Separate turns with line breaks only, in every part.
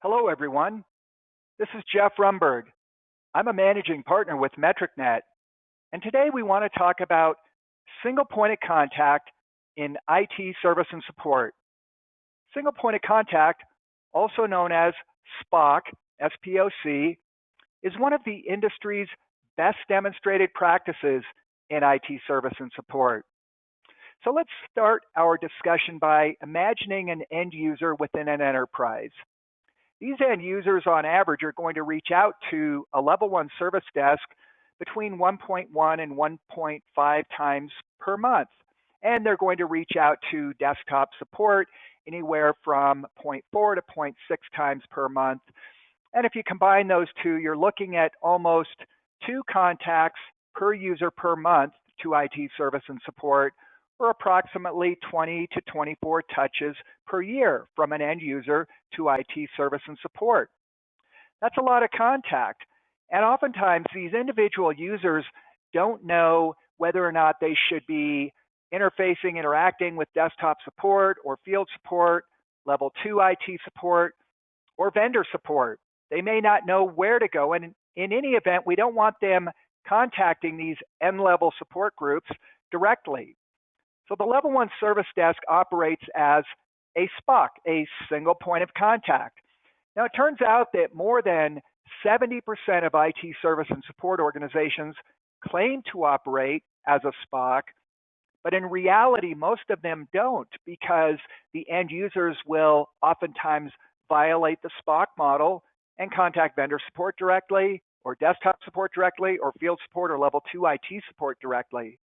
Hello, everyone. This is Jeff Rumberg. I'm a managing partner with MetricNet, and today we want to talk about single point of contact in IT service and support. Single point of contact, also known as SPOC, SPOC, is one of the industry's best demonstrated practices in IT service and support. So let's start our discussion by imagining an end user within an enterprise. These end users on average are going to reach out to a level 1 service desk between 1.1 and 1.5 times per month. And they're going to reach out to desktop support anywhere from 0.4 to 0.6 times per month. And if you combine those two, you're looking at almost 2 contacts per user per month to IT service and support, or approximately 20 to 24 touches per year from an end user to IT service and support. That's a lot of contact. And oftentimes these individual users don't know whether or not they should be interacting with desktop support or field support, level 2 IT support, or vendor support. They may not know where to go. And in any event, we don't want them contacting these end-level support groups directly. So the level 1 service desk operates as a SPOC, a single point of contact. Now, it turns out that more than 70% of IT service and support organizations claim to operate as a SPOC, but in reality, most of them don't, because the end users will oftentimes violate the SPOC model and contact vendor support directly, or desktop support directly, or field support or level 2 IT support directly.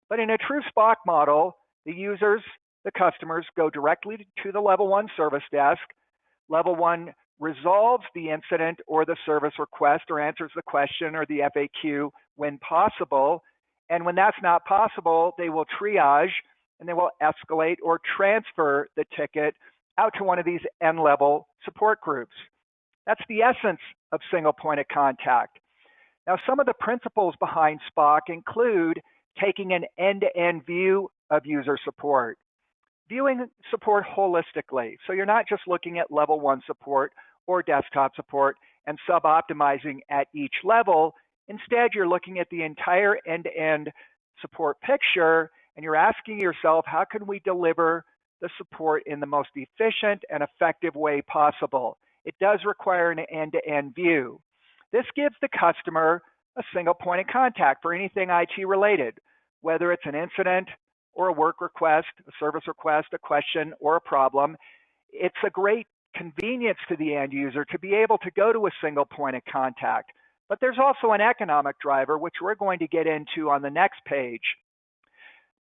But in a true SPOC model, the users, the customers, go directly to the level 1 service desk. Level 1 resolves the incident or the service request, or answers the question or the FAQ when possible. And when that's not possible, they will triage and they will escalate or transfer the ticket out to one of these end-level support groups. That's the essence of single point of contact. Now, some of the principles behind SPOC include taking an end-to-end view of user support, viewing support holistically. So you're not just looking at level 1 support or desktop support and sub-optimizing at each level. Instead, you're looking at the entire end-to-end support picture, and you're asking yourself, how can we deliver the support in the most efficient and effective way possible? It does require an end-to-end view. This gives the customer a single point of contact for anything IT related, whether it's an incident or a work request, a service request, a question, or a problem. It's a great convenience to the end user to be able to go to a single point of contact. But there's also an economic driver, which we're going to get into on the next page.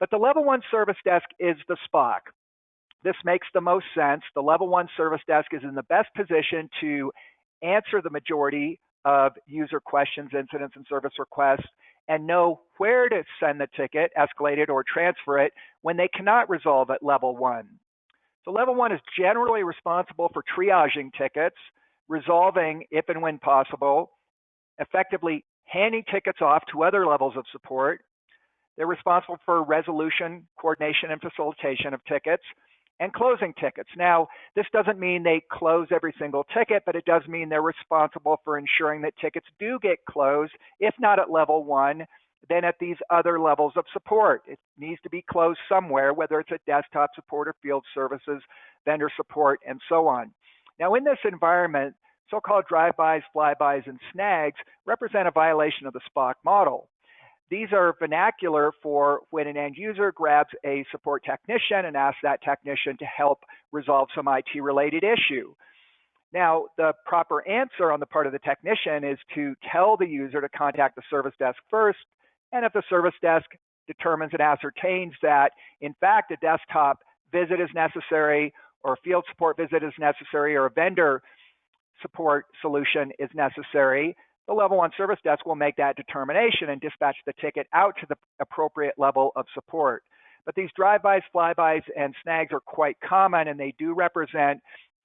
But the level 1 service desk is the SPOC. This makes the most sense. The level 1 service desk is in the best position to answer the majority of user questions, incidents, and service requests, and know where to send the ticket, escalate it, or transfer it when they cannot resolve at level 1. So level 1 is generally responsible for triaging tickets, resolving if and when possible, effectively handing tickets off to other levels of support. They're responsible for resolution, coordination, and facilitation of tickets, and closing tickets. Now, this doesn't mean they close every single ticket, but it does mean they're responsible for ensuring that tickets do get closed, if not at level 1, then at these other levels of support. It needs to be closed somewhere, whether it's at desktop support or field services, vendor support, and so on. Now, in this environment, so-called drive-bys, flybys, and snags represent a violation of the SPOC model. These are vernacular for when an end user grabs a support technician and asks that technician to help resolve some IT-related issue. Now, the proper answer on the part of the technician is to tell the user to contact the service desk first, and if the service desk determines and ascertains that, in fact, a desktop visit is necessary, or a field support visit is necessary, or a vendor support solution is necessary, the level 1 service desk will make that determination and dispatch the ticket out to the appropriate level of support. But these drive-bys, flybys, and snags are quite common, and they do represent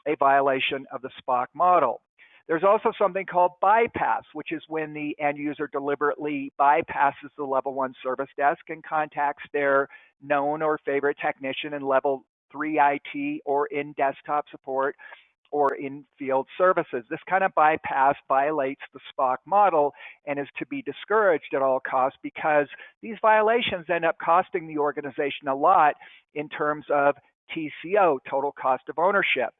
a violation of the SPOC model. There's also something called bypass, which is when the end user deliberately bypasses the level 1 service desk and contacts their known or favorite technician in level 3 IT or in desktop support or in field services. This kind of bypass violates the SPOC model and is to be discouraged at all costs because these violations end up costing the organization a lot in terms of TCO, total cost of ownership.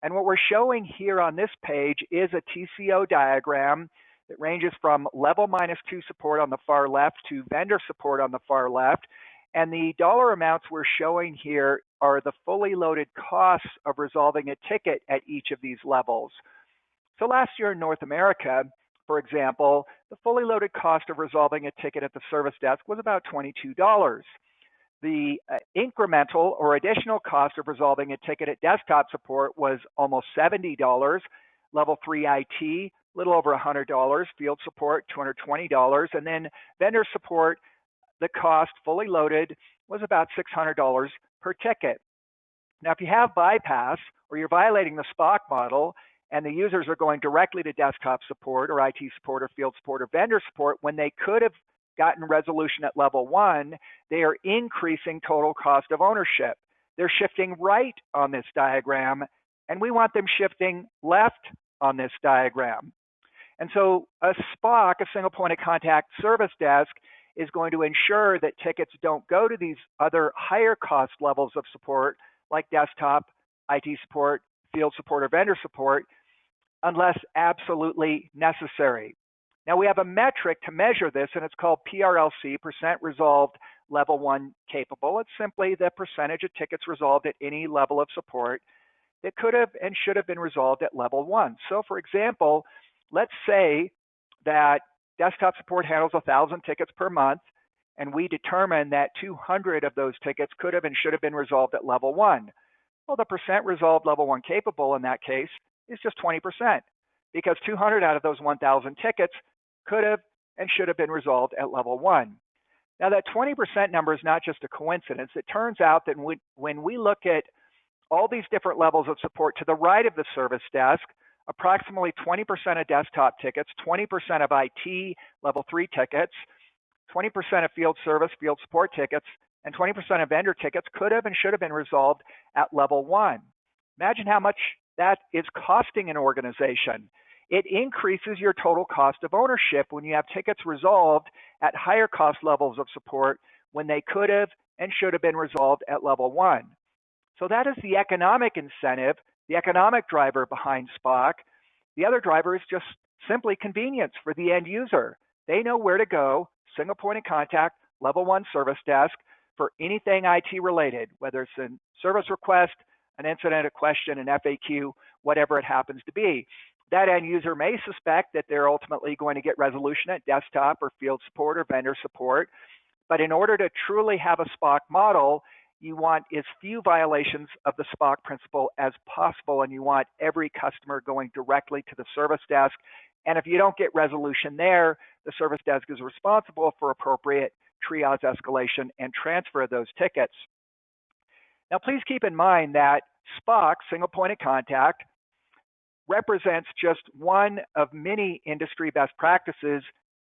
And what we're showing here on this page is a TCO diagram that ranges from level -2 support on the far left to vendor support on the far left. And the dollar amounts we're showing here are the fully loaded costs of resolving a ticket at each of these levels. So last year in North America, for example, the fully loaded cost of resolving a ticket at the service desk was about $22. The incremental or additional cost of resolving a ticket at desktop support was almost $70. Level 3 IT, a little over $100. Field support, $220. And then vendor support, the cost fully loaded was about $600 per ticket. Now, if you have bypass or you're violating the SPOC model and the users are going directly to desktop support or IT support or field support or vendor support when they could have gotten resolution at level 1, they are increasing total cost of ownership. They're shifting right on this diagram, and we want them shifting left on this diagram. And so a SPOC, a single point of contact service desk, is going to ensure that tickets don't go to these other higher cost levels of support like desktop, IT support, field support, or vendor support unless absolutely necessary. Now we have a metric to measure this, and it's called PRLC, percent resolved level 1 capable. It's simply the percentage of tickets resolved at any level of support that could have and should have been resolved at level 1. So for example, let's say that desktop support handles 1,000 tickets per month, and we determine that 200 of those tickets could have and should have been resolved at level 1. Well, the percent resolved level 1 capable in that case is just 20%, because 200 out of those 1,000 tickets could have and should have been resolved at level 1. Now that 20% number is not just a coincidence. It turns out that when we look at all these different levels of support to the right of the service desk, approximately 20% of desktop tickets, 20% of IT level 3 tickets, 20% of field service, field support tickets, and 20% of vendor tickets could have and should have been resolved at level 1. Imagine how much that is costing an organization. It increases your total cost of ownership when you have tickets resolved at higher cost levels of support when they could have and should have been resolved at level 1. So that is the economic incentive, the economic driver behind SPOC. The other driver is just simply convenience for the end user. They know where to go, single point of contact, level 1 service desk for anything IT related, whether it's a service request, an incident, a question, an FAQ, whatever it happens to be. That end user may suspect that they're ultimately going to get resolution at desktop or field support or vendor support. But in order to truly have a SPOC model, you want as few violations of the SPOC principle as possible, and you want every customer going directly to the service desk. And if you don't get resolution there, the service desk is responsible for appropriate triage, escalation, and transfer of those tickets. Now, please keep in mind that SPOC, single point of contact, represents just one of many industry best practices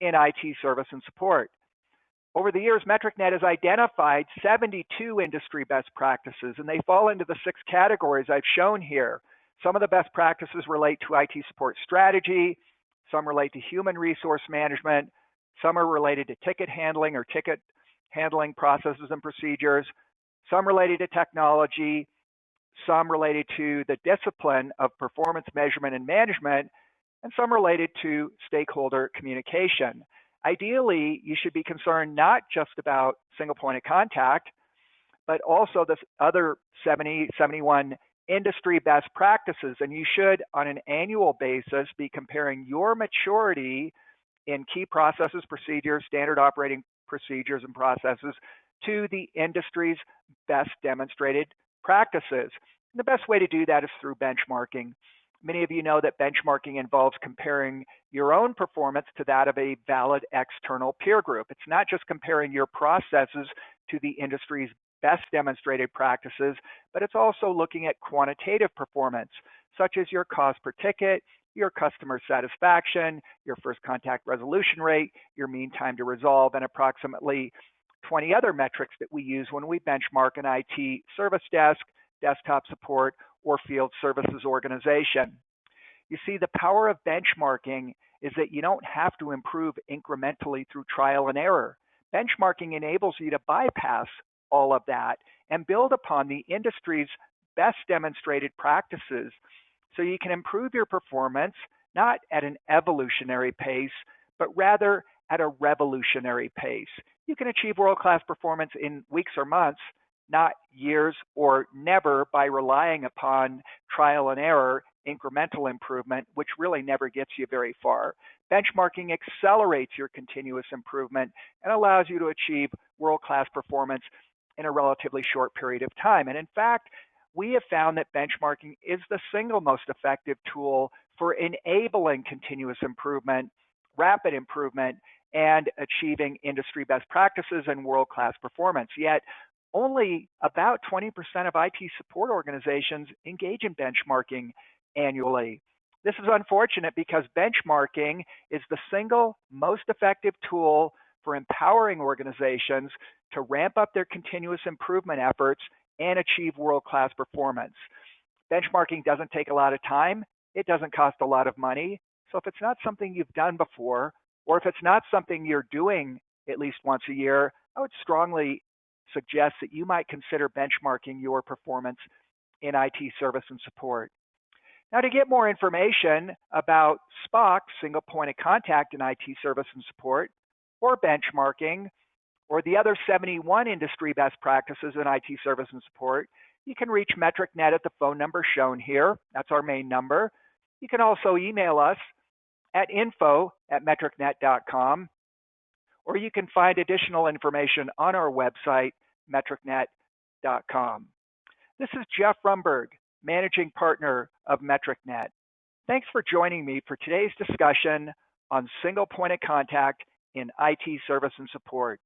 in IT service and support. Over the years, MetricNet has identified 72 industry best practices, and they fall into the 6 categories I've shown here. Some of the best practices relate to IT support strategy, some relate to human resource management, some are related to ticket handling or ticket handling processes and procedures, some related to technology, some related to the discipline of performance measurement and management, and some related to stakeholder communication. Ideally, you should be concerned not just about single point of contact, but also the other 71 industry best practices. And you should, on an annual basis, be comparing your maturity in key processes, procedures, standard operating procedures and processes to the industry's best demonstrated practices. And the best way to do that is through benchmarking. Many of you know that benchmarking involves comparing your own performance to that of a valid external peer group. It's not just comparing your processes to the industry's best demonstrated practices, but it's also looking at quantitative performance, such as your cost per ticket, your customer satisfaction, your first contact resolution rate, your mean time to resolve, and approximately 20 other metrics that we use when we benchmark an IT service desk, desktop support, or field services organization. You see, the power of benchmarking is that you don't have to improve incrementally through trial and error. Benchmarking enables you to bypass all of that and build upon the industry's best demonstrated practices so you can improve your performance not at an evolutionary pace, but rather at a revolutionary pace. You can achieve world-class performance in weeks or months, not years or never, by relying upon trial and error, incremental improvement, which really never gets you very far. Benchmarking accelerates your continuous improvement and allows you to achieve world-class performance in a relatively short period of time. And in fact, we have found that benchmarking is the single most effective tool for enabling continuous improvement, rapid improvement, and achieving industry best practices and world-class performance. Yet, only about 20% of IT support organizations engage in benchmarking annually. This is unfortunate because benchmarking is the single most effective tool for empowering organizations to ramp up their continuous improvement efforts and achieve world-class performance. Benchmarking doesn't take a lot of time. It doesn't cost a lot of money. So if it's not something you've done before, or if it's not something you're doing at least once a year, I would strongly suggest that you might consider benchmarking your performance in IT service and support. Now, to get more information about SPOC, single point of contact in IT service and support, or benchmarking, or the other 71 industry best practices in IT service and support, you can reach MetricNet at the phone number shown here. That's our main number. You can also email us at info@metricnet.com, or you can find additional information on our website, metricnet.com. This is Jeff Rumberg, Managing Partner of MetricNet. Thanks for joining me for today's discussion on single point of contact in IT service and support.